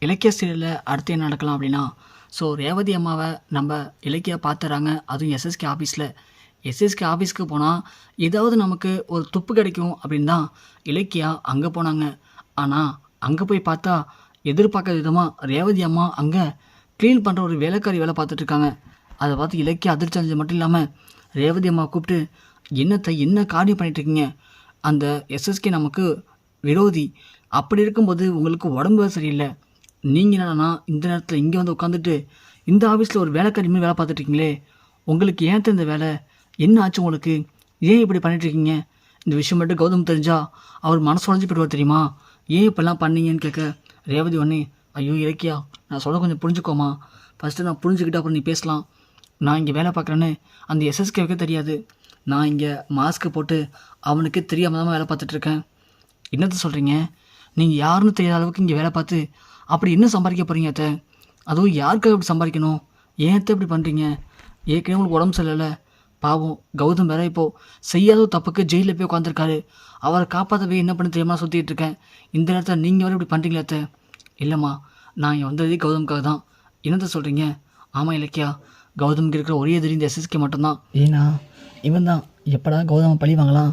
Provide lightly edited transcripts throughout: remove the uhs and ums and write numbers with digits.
இலக்கிய சீரியலில் அடுத்து என்ன நடக்கலாம் அப்படின்னா, ஸோ ரேவதி அம்மாவை நம்ம இலக்கியா பார்த்துறாங்க. அதுவும் எஸ்எஸ்கே ஆஃபீஸில். எஸ்எஸ்கே ஆஃபீஸ்க்கு போனால் ஏதாவது நமக்கு ஒரு துப்பு கிடைக்கும் அப்படின்னு தான் இலக்கியா அங்கே போனாங்க. ஆனால் அங்கே போய் பார்த்தா எதிர்பார்க்காத விதமாக ரேவதி அம்மா அங்கே க்ளீன் பண்ணுற ஒரு வேலைக்காரி வேலை பார்த்துட்ருக்காங்க. அதை பார்த்து இலக்கியா அதிர்ச்சி அடைஞ்சது மட்டும் இல்லாமல் ரேவதி அம்மா கூப்பிட்டு என்ன காரியம் பண்ணிகிட்ருக்கீங்க? அந்த எஸ்எஸ்கே நமக்கு விரோதி. அப்படி இருக்கும்போது உங்களுக்கு உடம்பு சரியில்லை. நீங்கள் என்னன்னா இந்த நேரத்தில் இங்கே வந்து உட்காந்துட்டு இந்த ஆஃபீஸில் ஒரு வேலைக்காரி மாதிரி வேலை பார்த்துட்ருக்கீங்களே, உங்களுக்கு ஏன் இந்த வேலை? என்ன ஆச்சு உங்களுக்கு? ஏன் இப்படி பண்ணிகிட்ருக்கீங்க? இந்த விஷயம் மட்டும் கௌதம் தெரிஞ்சால் அவர் மனசு உடஞ்சி போயிடுவார் தெரியுமா? ஏன் இப்படிலாம் பண்ணீங்கன்னு கேட்க ரேவதி ஒன்று, ஐயோ இலக்கியா, நான் சொல்ல கொஞ்சம் புரிஞ்சுக்கோமா. ஃபஸ்ட்டு நான் புரிஞ்சுக்கிட்டு அப்புறம் நீ பேசலாம். நான் இங்கே வேலை பார்க்குறேன்னு அந்த எஸ்எஸ்கேவுக்கே தெரியாது. நான் இங்கே மாஸ்க்கு போட்டு அவனுக்கு தெரியாமல் தான் வேலை பார்த்துட்ருக்கேன். என்னத்தை சொல்கிறீங்க? நீங்கள் யாருன்னு தெரியாத அளவுக்கு இங்கே வேலை பார்த்து அப்படி என்ன சம்பாதிக்க போகிறீங்க அத்தை? அதுவும் யாருக்காக இப்படி சம்பாதிக்கணும்? ஏன் அத்தை இப்படி பண்ணுறீங்க? ஏற்கனவே உங்களுக்கு உடம்பு சரியில்லை. பாவம் கௌதம் வேற இப்போது செய்யாத ஒரு தப்புக்கு ஜெயிலில் போய் உட்காந்துருக்காரு. அவரை காப்பாற்றவே என்ன பண்ணி தெரியாமல் சுற்றிட்டு இருக்கேன். இந்த நேரத்தில் நீங்கள் வேறு இப்படி பண்ணுறீங்களா அத்தை? இல்லைம்மா, நான் இங்கே வந்ததே கௌதமுக்காக தான். என்னத்தை சொல்கிறீங்க? ஆமாம் இலக்கியா, கௌதமுக்கு இருக்கிற ஒரே எதிரி இந்த எஸ்எஸ்கே மட்டும்தான். ஏன்னா இவன் தான் எப்படா கௌதமை பழி வாங்கலாம்,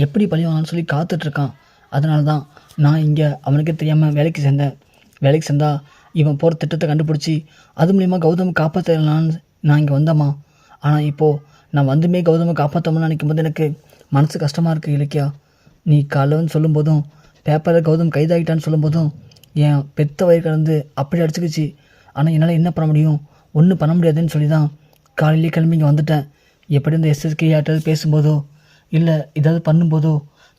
எப்படி பழி வாங்கலாம்னு சொல்லி காத்துட்ருக்கான். அதனால தான் நான் இங்கே அவனுக்கே தெரியாமல் வேலைக்கு சேர்ந்தேன். வேலைக்கு சேர்ந்தா இவன் போகிற திட்டத்தை கண்டுபிடிச்சி அது மூலிமா கௌதமை காப்பாற்றலான்னு நான் இங்கே வந்தேம்மா. ஆனால் இப்போது நான் வந்துமே கௌதமை காப்பாற்றணும்னு நினைக்கும் போது எனக்கு மனசு கஷ்டமாக இருக்குது இலக்கியா. நீ காலைன்னு சொல்லும்போதும் பேப்பரில் கௌதம் கைதாகிட்டான்னு சொல்லும்போதும் என் பெத்த வயிறு கலந்து அப்படி அடிச்சுக்கிச்சு. ஆனால் என்னால் என்ன பண்ண முடியும்? ஒன்றும் பண்ண முடியாதுன்னு சொல்லி தான் காலையிலேயே கிளம்பி இங்கே வந்துட்டேன். எப்படி இந்த எஸ்எஸ்கே யார்ட்டாவது பேசும்போதோ இல்லை ஏதாவது பண்ணும்போதோ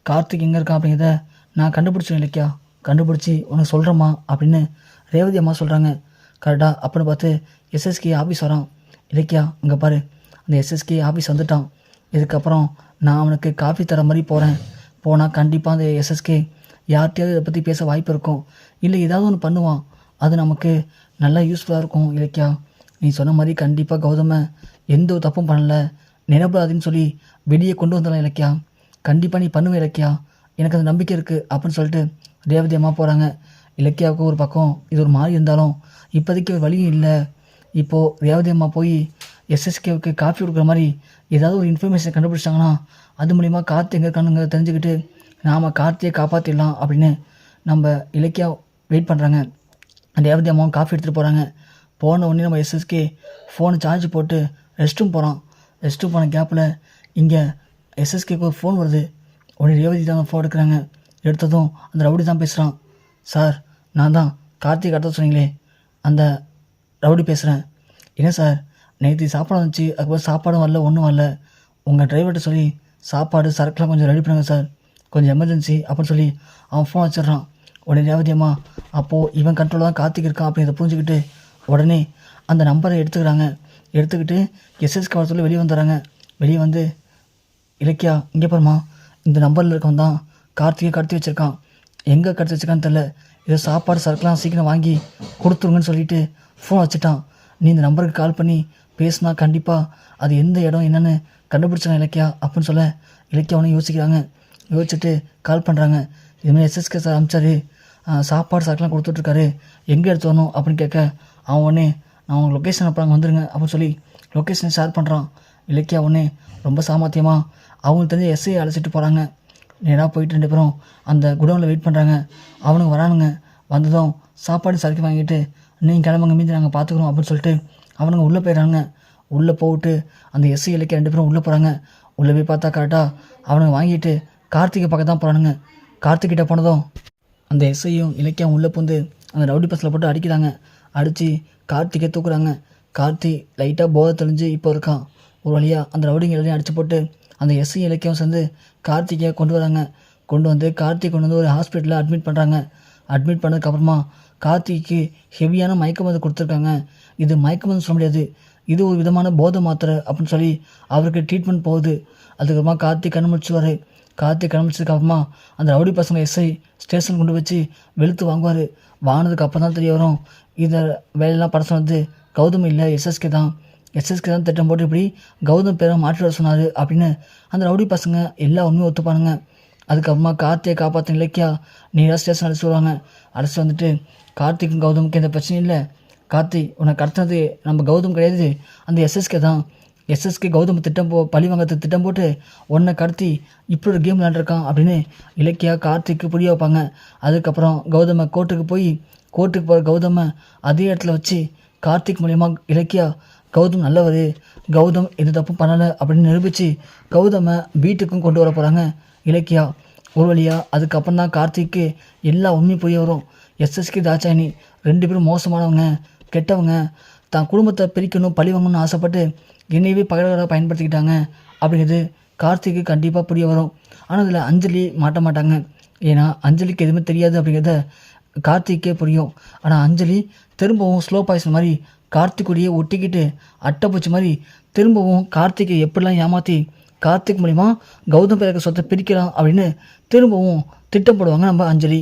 கார்த்திக் எங்கே இருக்கான் அப்படிங்கிறத நான் கண்டுபிடிச்சேன் இலக்கியா. கண்டுபிடிச்சி உனக்கு சொல்கிறேம்மா அப்படின்னு ரேவதி அம்மா சொல்கிறாங்க. கரெக்டாக அப்படின்னு பார்த்து எஸ்எஸ்கே ஆஃபீஸ் வரான். இலக்கியா இங்கே பாரு, அந்த எஸ்எஸ்கே ஆஃபீஸ் வந்துட்டான். இதுக்கப்புறம் நான் அவனுக்கு காஃபி தர மாதிரி போனால் கண்டிப்பாக அந்த எஸ்எஸ்கே யார்கிட்டையாவது இதை பற்றி பேச வாய்ப்பு இருக்கும். இல்லை ஏதாவது ஒன்று பண்ணுவான். அது நமக்கு நல்லா யூஸ்ஃபுல்லாக இருக்கும் இலக்கியா. நீ சொன்ன மாதிரி கண்டிப்பாக கௌதமை எந்த ஒரு தப்பும் பண்ணலை, நிரபராதின்னு சொல்லி வெளியே கொண்டு வந்துடலாம் இலக்கியா. கண்டிப்பாக நீ பண்ணுவேன் இலக்கியா, எனக்கு அந்த நம்பிக்கை இருக்குது அப்படின்னு சொல்லிட்டு ரேவதி அம்மா போகிறாங்க. இலக்கியாவுக்கு ஒரு பக்கம் இது ஒரு மாதிரி இருந்தாலும் இப்போதைக்கு ஒரு வழியும் இல்லை. இப்போது ரேவதி அம்மா போய் எஸ்எஸ்கேவுக்கு காஃபி கொடுக்குற மாதிரி ஏதாவது ஒரு இன்ஃபர்மேஷன் கண்டுபிடிச்சிட்டாங்கன்னா அது மூலிமா கார்த்தி எங்கே இருக்கானுங்க தெரிஞ்சுக்கிட்டு நாம் கார்த்தியை காப்பாற்றிடலாம் அப்படின்னு நம்ம இலக்கியா வெயிட் பண்ணுறாங்க. ரேவதி அம்மாவும் காஃபி எடுத்துகிட்டு போகிறாங்க. போன உடனே நம்ம எஸ்எஸ்கே ஃபோனை சார்ஜ் போட்டு ரெஸ்ட் ரூம் போகிறான். ரெஸ்ட் ரூம் போன கேப்பில் இங்கே எஸ்எஸ்கேக்கு ஒரு ஃபோன் வருது. உடனே ரேவதி தான் ஃபோன் எடுக்கிறாங்க. எடுத்ததும் அந்த ரவுடி தான் பேசுகிறான். சார், நான் தான் கார்த்திக் அடுத்த சொன்னீங்களே அந்த ரவுடி பேசுகிறேன். என்ன சார், நேற்று சாப்பாடு வந்துச்சு, அதுக்கப்புறம் சாப்பாடும் வரல, ஒன்றும் வரல. உங்கள் டிரைவர்கிட்ட சொல்லி சாப்பாடு சரக்குலாம் கொஞ்சம் ரெடி பண்ணுங்க சார், கொஞ்சம் எமர்ஜென்சி அப்படின்னு சொல்லி அவன் ஃபோன் வச்சிடுறான். உடனே ரேவதியம்மா அப்போது இவன் கண்ட்ரோல் தான் கார்த்திக் இருக்கான் அப்படிங்கிறத புரிஞ்சுக்கிட்டு உடனே அந்த நம்பரை எடுத்துக்கிறாங்க. எடுத்துக்கிட்டு எஸ்எஸ்கே வர சொல்லி வெளியே வந்துடுறாங்க. வெளியே வந்து இலக்கியா இங்கே பாருமா, இந்த நம்பரில் இருக்கவன் தான் கார்த்திகை கடத்தி வச்சுருக்கான். எங்கே கடத்தி வச்சுருக்கான்னு தெரில. ஏதோ சாப்பாடு சரக்குலாம் சீக்கிரம் வாங்கி கொடுத்துருங்கன்னு சொல்லிட்டு ஃபோன் வச்சுட்டான். நீ இந்த நம்பருக்கு கால் பண்ணி பேசினா கண்டிப்பாக அது எந்த இடம் என்னென்னு கண்டுபிடிச்சான் இலக்கியா அப்படின்னு சொல்ல இலக்கியா அவனை யோசிக்கிறாங்க. யோசிச்சுட்டு கால் பண்ணுறாங்க. இதுமாதிரி எஸ்எஸ்கே சார் அனுப்பிச்சாரு, சாப்பாடு சரக்குலாம் கொடுத்துட்ருக்காரு, எங்கே எடுத்து வரணும் அப்படின்னு கேட்க அவன் உடனே நான் அவங்க லொக்கேஷன் அனுப்புறாங்க வந்துடுங்க அப்படின்னு சொல்லி லொக்கேஷனை ஷேர் பண்ணுறான். இலக்கியா உடனே ரொம்ப சாமர்த்தியமாக அவங்களுக்கு தெரிஞ்ச எஸ்ஐ அழைச்சிட்டு போகிறாங்க. நேராக போயிட்டு 2 பேரும் அந்த குடோனில் வெயிட் பண்ணுறாங்க. அவனுங்க வரானுங்க. வந்ததும் சாப்பாடு சரக்கு வாங்கிட்டு நீங்கள் கிளம்புங்க, மீதி நாங்கள் பார்த்துக்குறோம் அப்படின்னு சொல்லிட்டு அவனுங்க உள்ளே போயிடறாங்க. உள்ளே போட்டு அந்த எஸ்ஐ இலக்கிய 2 பேரும் உள்ளே போகிறாங்க. உள்ளே போய் பார்த்தா கரெக்டாக அவனுங்க வாங்கிட்டு கார்த்திகை பக்கம் தான் போகிறானுங்க. கார்த்திகிட்ட போனதும் அந்த எஸ்ஐயும் இலக்கியம் உள்ளே பூந்து அந்த ரவுடி பஸ்ஸில் போட்டு அடிக்கிறாங்க. அடித்து கார்த்திகை தூக்குறாங்க. கார்த்தி லைட்டாக போதை தெளிஞ்சு இப்போ இருக்கான். ஒரு வழியாக அந்த ரவுடிங்க எல்லாரையும் அடித்து போட்டு அந்த எஸ்ஐ இலக்கியம் சேர்ந்து கார்த்திகை கொண்டு வராங்க. கொண்டு வந்து ஒரு ஹாஸ்பிட்டலில் அட்மிட் பண்ணுறாங்க. அட்மிட் பண்ணதுக்கப்புறமா கார்த்திக்கு ஹெவியான மயக்க மருந்து கொடுத்துருக்காங்க. இது மயக்க மருந்து சொல்ல முடியாது, இது ஒரு விதமான போதை மாத்திரை அப்படின்னு சொல்லி அவருக்கு ட்ரீட்மெண்ட் போகுது. அதுக்கப்புறமா கார்த்திக் கண்டுபிடிச்சுவார். கார்த்திக் கண்டுபிடிச்சதுக்கப்புறமா அந்த ரவுடி பசங்க எஸ்ஐ ஸ்டேஷன் கொண்டு வச்சு வெளுத்து வாங்குவார். வாங்கினதுக்கு அப்புறம் தான் தெரிய வரும் இதை வேலையெல்லாம் பட சொன்னது கௌதம் இல்லை, எஸ்எஸ்கே தான். எஸ்எஸ்கே தான் திட்டம் போட்டு இப்படி கௌதம் பேரை மாற்றி வர சொன்னார் அப்படின்னு அந்த ரவுடி பசங்க எல்லா உண்மையும் ஒத்துப்பானுங்க. அதுக்கப்புறமா கார்த்தியை காப்பாற்றின இலக்கியா நேராக ஸ்டேஷன் அழைச்சி வருவாங்க. அழைச்சி வந்துட்டு கார்த்திக்கும் கௌதமுக்கு எந்த பிரச்சனையும் இல்லை. கார்த்தி உன்னை கடத்தினது நம்ம கௌதம் கிடையாது, அந்த எஸ்எஸ்கே தான். எஸ்எஸ்கே கௌதம் பழி வாங்கிறதுக்கு திட்டம் போட்டு உன்னை கடத்தி இப்படி ஒரு கேம் விளையாண்டுருக்கான் அப்படின்னு இலக்கியா கார்த்திக்கு புரிய வைப்பாங்க. அதுக்கப்புறம் கௌதம கோர்ட்டுக்கு போகிற கௌதமை அதே இடத்துல வச்சு கார்த்திக் மூலயமா இலக்கியா கௌதம் நல்லவர், கௌதம் எந்த தப்பும் பண்ணலை அப்படின்னு நிரூபித்து கௌதமை வீட்டுக்கும் கொண்டு வர போகிறாங்க இலக்கியா ஒரு வழியாக. அதுக்கப்புறம் தான் கார்த்திக்கு எல்லா உண்மையும் புரிய வரும். எஸ்எஸ்கே தாட்சாயணி 2 பேரும் மோசமானவங்க, கெட்டவங்க, தான் குடும்பத்தை பிரிக்கணும் பழி வாங்கணும்னு ஆசைப்பட்டு என்னையவே பகலராக பயன்படுத்திக்கிட்டாங்க அப்படிங்கிறது கார்த்திக்கு கண்டிப்பாக புரிய வரும். ஆனால் அதில் அஞ்சலி மாட்ட மாட்டாங்க. ஏன்னா அஞ்சலிக்கு எதுவுமே தெரியாது அப்படிங்கிறத கார்த்திக்கே புரியும். ஆனால் அஞ்சலி திரும்பவும் ஸ்லோ பாய்சன் மாதிரி கார்த்திக்குடியே ஒட்டிக்கிட்டு அட்டைப்பூச்சி மாதிரி திரும்பவும் கார்த்திகை எப்படிலாம் ஏமாற்றி கார்த்திக் மூலிமா கௌதம் பேருக்கு சொத்தை பிரிக்கலாம் அப்படின்னு திரும்பவும் திட்டம் போடுவாங்க நம்ம அஞ்சலி.